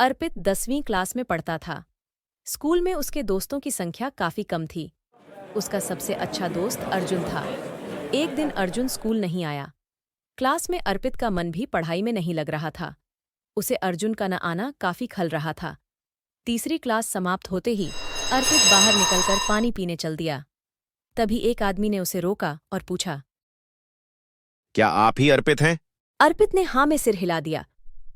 अर्पित 10वीं क्लास में पढ़ता था। स्कूल में उसके दोस्तों की संख्या काफी कम थी। उसका सबसे अच्छा दोस्त अर्जुन था। एक दिन अर्जुन स्कूल नहीं आया। क्लास में अर्पित का मन भी पढ़ाई में नहीं लग रहा था। उसे अर्जुन का न आना काफी खल रहा था। तीसरी क्लास समाप्त होते ही अर्पित बाहर निकलकर पानी पीने चल दिया। तभी एक आदमी ने उसे रोका और पूछा, क्या आप ही अर्पित हैं? अर्पित ने हाँ में सिर हिला दिया।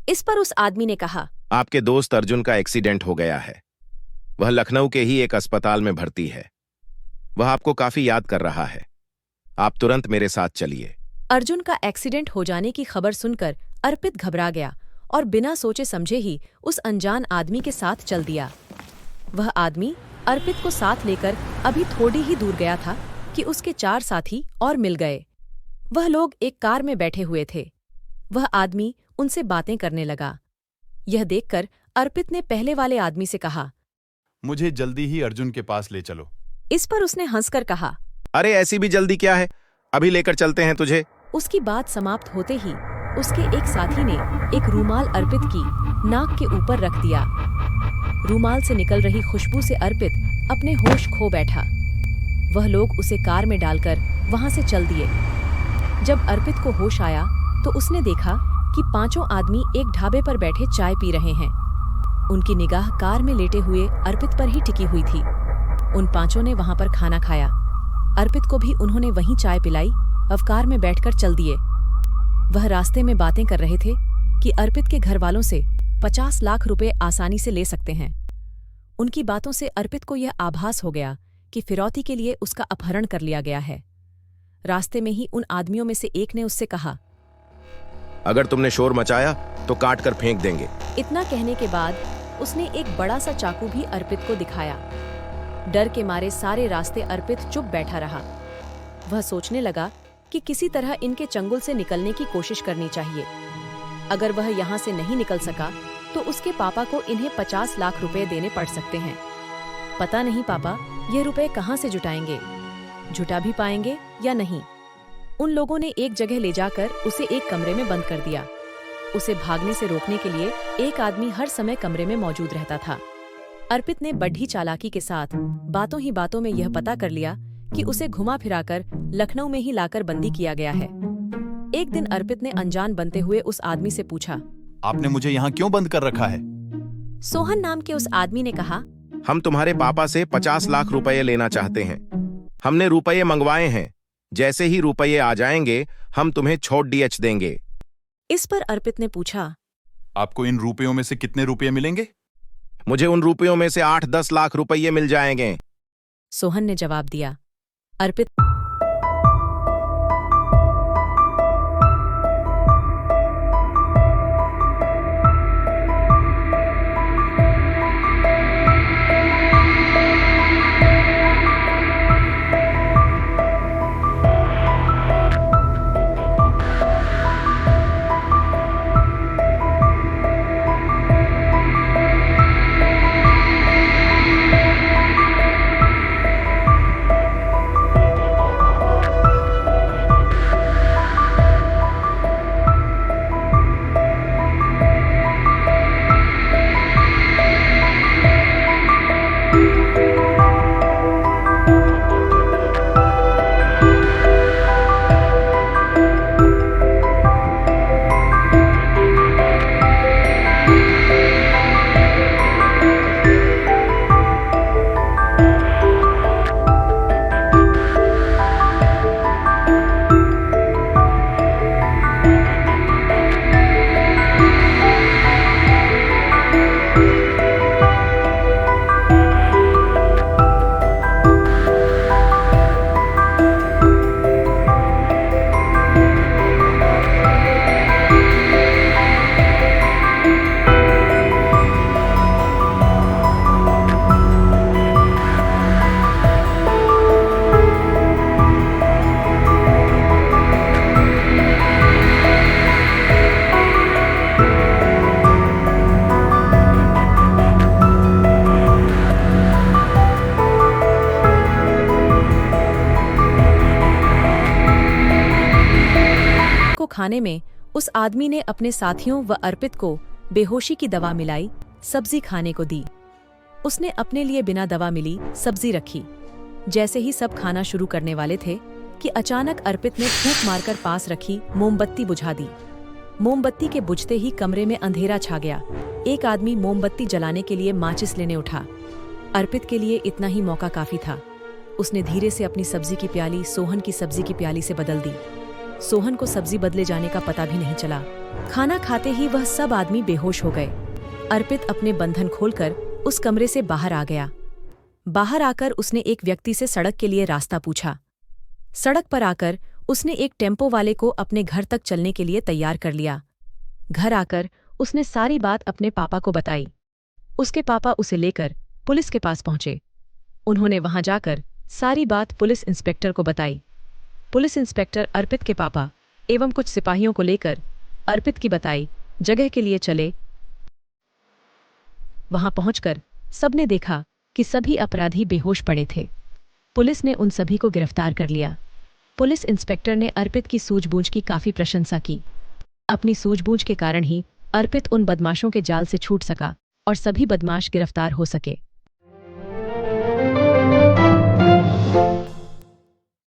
इस पर उस आदमी ने कहा, आपके दोस्त अर्जुन का एक्सीडेंट हो गया है। वह लखनऊ के ही एक अस्पताल में भर्ती है। वह आपको काफी याद कर रहा है। आप तुरंत मेरे साथ चलिए। अर्जुन का एक्सीडेंट हो जाने की खबर सुनकर अर्पित घबरा गया और बिना सोचे समझे ही उस अनजान आदमी के साथ चल दिया। वह आदमी अर्पित को साथ लेकर अभी थोड़ी ही दूर गया था कि उसके 4 साथी और मिल गए। वह लोग एक कार में बैठे हुए थे। वह आदमी उनसे बातें करने लगा। यह देखकर अर्पित ने पहले वाले आदमी से कहा, मुझे जल्दी ही अर्जुन के पास ले चलो। इस पर उसने हंसकर कहा, अरे ऐसी भी जल्दी क्या है, अभी लेकर चलते हैं तुझे। उसकी बात समाप्त होते ही उसके एक साथी ने एक रूमाल अर्पित की नाक के ऊपर रख दिया। रूमाल से निकल रही खुशबू से अर्पित अपने होश खो बैठा। वह लोग उसे कार में डालकर वहां से चल दिए। जब अर्पित को होश आया तो उसने देखा कि 5 आदमी एक ढाबे पर बैठे चाय पी रहे हैं। उनकी निगाह कार में लेटे हुए अर्पित पर ही टिकी हुई थी। उन 5 ने वहां पर खाना खाया। अर्पित को भी उन्होंने वहीं चाय पिलाई। अब कार में बैठकर चल दिए। वह रास्ते में बातें कर रहे थे कि अर्पित के घर वालों से 50 लाख रुपए आसानी से ले सकते हैं। उनकी बातों से अर्पित को यह आभास हो गया कि फिरौती के लिए उसका अपहरण कर लिया गया है। रास्ते में ही उन आदमियों में से एक ने उससे कहा, अगर तुमने शोर मचाया तो काट कर फेंक देंगे। इतना कहने के बाद उसने एक बड़ा सा चाकू भी अर्पित को दिखाया। डर के मारे सारे रास्ते अर्पित चुप बैठा रहा। वह सोचने लगा कि किसी तरह इनके चंगुल से निकलने की कोशिश करनी चाहिए। अगर वह यहाँ से नहीं निकल सका तो उसके पापा को इन्हें 50 लाख रुपए देने पड़ सकते हैं। पता नहीं पापा ये रुपए कहाँ से जुटाएंगे, जुटा भी पाएंगे या नहीं। उन लोगों ने एक जगह ले जाकर उसे एक कमरे में बंद कर दिया। उसे भागने से रोकने के लिए एक आदमी हर समय कमरे में मौजूद रहता था। अर्पित ने बड़ी चालाकी के साथ बातों ही बातों में यह पता कर लिया कि उसे घुमा फिराकर लखनऊ में ही लाकर बंदी किया गया है। एक दिन अर्पित ने अनजान बनते हुए उस आदमी से पूछा, आपने मुझे यहाँ क्यों बंद कर रखा है? सोहन नाम के उस आदमी ने कहा, हम तुम्हारे पापा से 50 लाख रुपए लेना चाहते हैं। हमने रुपये मंगवाए हैं। जैसे ही रुपये आ जाएंगे हम तुम्हें छोड़ डीएच देंगे। इस पर अर्पित ने पूछा, आपको इन रुपयों में से कितने रुपये मिलेंगे? मुझे उन रुपयों में से 8-10 लाख रुपये मिल जाएंगे। सोहन ने जवाब दिया। अर्पित खाने में उस आदमी ने अपने साथियों व अर्पित को बेहोशी की दवा मिलाई, सब्जी खाने को दी। उसने अपने लिए बिना दवा मिली सब्जी रखी। जैसे ही सब खाना शुरू करने वाले थे कि अचानक अर्पित ने फूंक मारकर पास रखी मोमबत्ती बुझा दी। मोमबत्ती के बुझते ही कमरे में अंधेरा छा गया। एक आदमी मोमबत्ती जलाने के लिए माचिस लेने उठा। अर्पित के लिए इतना ही मौका काफी था। उसने धीरे से अपनी सब्जी की प्याली सोहन की सब्जी की प्याली से बदल दी। सोहन को सब्जी बदले जाने का पता भी नहीं चला। खाना खाते ही वह सब आदमी बेहोश हो गए। अर्पित अपने बंधन खोलकर उस कमरे से बाहर आ गया। बाहर आकर उसने एक व्यक्ति से सड़क के लिए रास्ता पूछा। सड़क पर आकर उसने एक टेम्पो वाले को अपने घर तक चलने के लिए तैयार कर लिया। घर आकर उसने सारी बात अपने पापा को बताई। उसके पापा उसे लेकर पुलिस के पास पहुंचे। उन्होंने वहां जाकर सारी बात पुलिस इंस्पेक्टर को बताई। पुलिस इंस्पेक्टर अर्पित के पापा एवं कुछ सिपाहियों को लेकर अर्पित की बताई जगह के लिए चले। वहां पहुंचकर सबने देखा कि सभी अपराधी बेहोश पड़े थे। पुलिस ने उन सभी को गिरफ्तार कर लिया। पुलिस इंस्पेक्टर ने अर्पित की सूझबूझ की काफी प्रशंसा की। अपनी सूझबूझ के कारण ही अर्पित उन बदमाशों के जाल से छूट सका और सभी बदमाश गिरफ्तार हो सके।